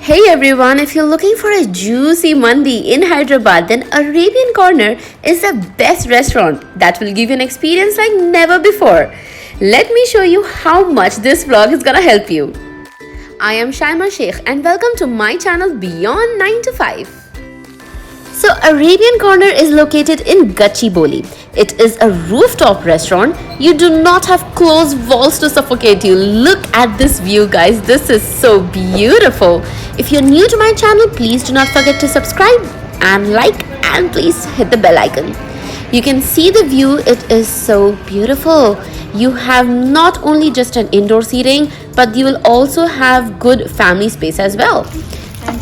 Hey everyone, if you're looking for a juicy mandi in Hyderabad, then Arabian Corner is the best restaurant that will give you an experience like never before. Let me show you how much this vlog is gonna help you. I am Shaimaa Shaikh and welcome to my channel Beyond 9 to 5. So Arabian Corner is located in Gachibowli. It is a rooftop restaurant. You do not have closed walls to suffocate you. Look at this view, guys. This is so beautiful. If you're new to my channel, please do not forget to subscribe and like, and please hit the bell icon. You can see the view. It is so beautiful. You have not only just an indoor seating, but you will also have good family space as well.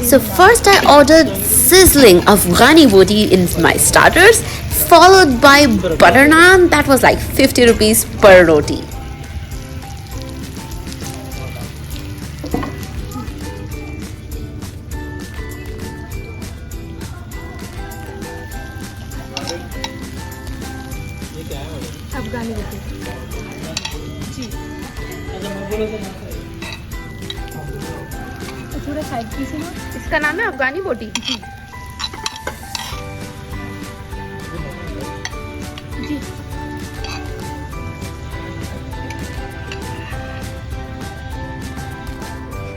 So first I ordered sizzling Afghani roti in my starters, followed by butter naan. That was like 50 rupees per roti. अफगानी रोटी जी थोड़ा side piece है ना इसका नाम है अफगानी बोटी. जी जी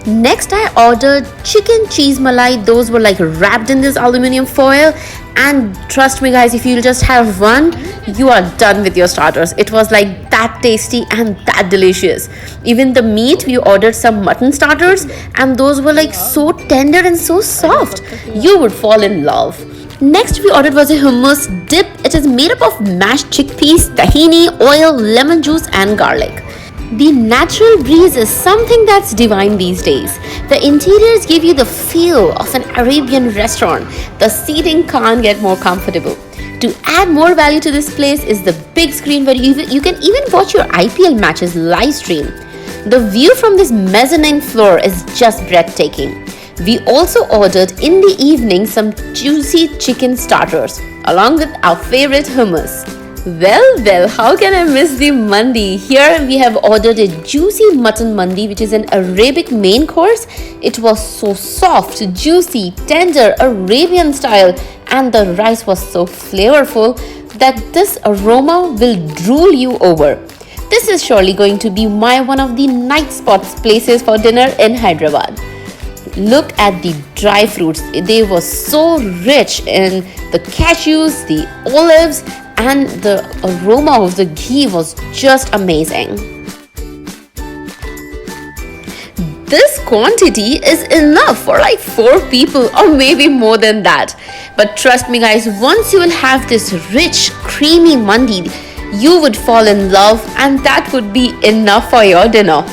Next I ordered chicken cheese malai. Those were like wrapped in this aluminum foil, and trust me guys, if you'll just have one, you are done with your starters. It was like that tasty and that delicious. Even the meat, we ordered some mutton starters and those were like so tender and so soft. You would fall in love. Next we ordered was a hummus dip. It is made up of mashed chickpeas, tahini, oil, lemon juice and garlic. The natural breeze is something that's divine these days. The interiors give you the feel of an Arabian restaurant. The seating can't get more comfortable. To add more value to this place is the big screen where you can even watch your IPL matches live stream. The view from this mezzanine floor is just breathtaking. We also ordered in the evening some juicy chicken starters along with our favorite hummus. Well, how can I miss the mandi? Here we have ordered a juicy mutton mandi, which is an Arabic main course. It was so soft, juicy, tender, Arabian style, and the rice was so flavorful that this aroma will drool you over. This is surely going to be one of the night spots places for dinner in Hyderabad. Look at the dry fruits. They were so rich in the cashews, the olives, and the aroma of the ghee was just amazing. This quantity is enough for like 4 people or maybe more than that. But trust me guys, once you will have this rich, creamy mandi, you would fall in love and that would be enough for your dinner.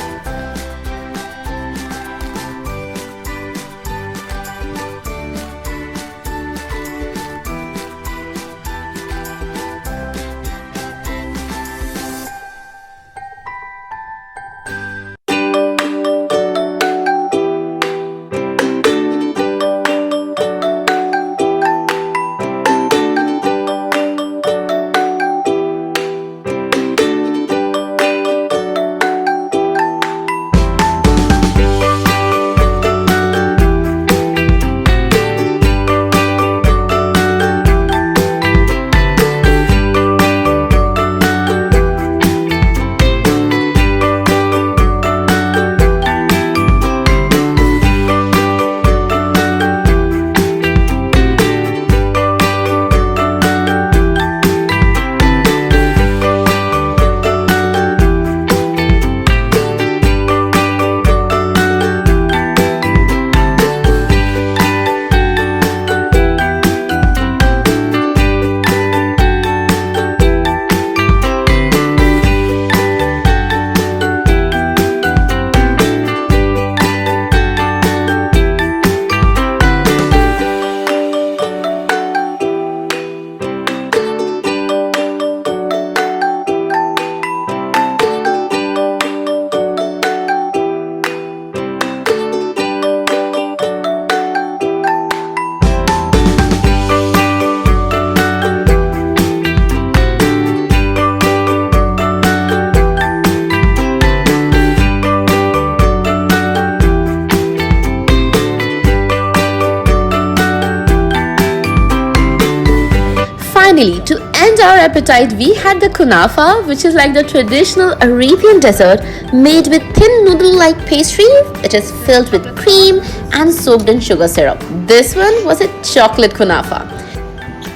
finally, to end our appetite, we had the Konafa, which is like the traditional Arabian dessert made with thin noodle-like pastry. It is filled with cream and soaked in sugar syrup. This one was a chocolate Konafa.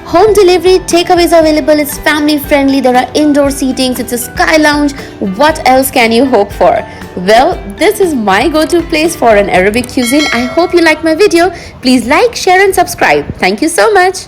Home delivery, takeaways available, it's family friendly, there are indoor seatings, it's a sky lounge. What else can you hope for? Well, this is my go-to place for an Arabic cuisine. I hope you like my video. Please like, share and subscribe. Thank you so much.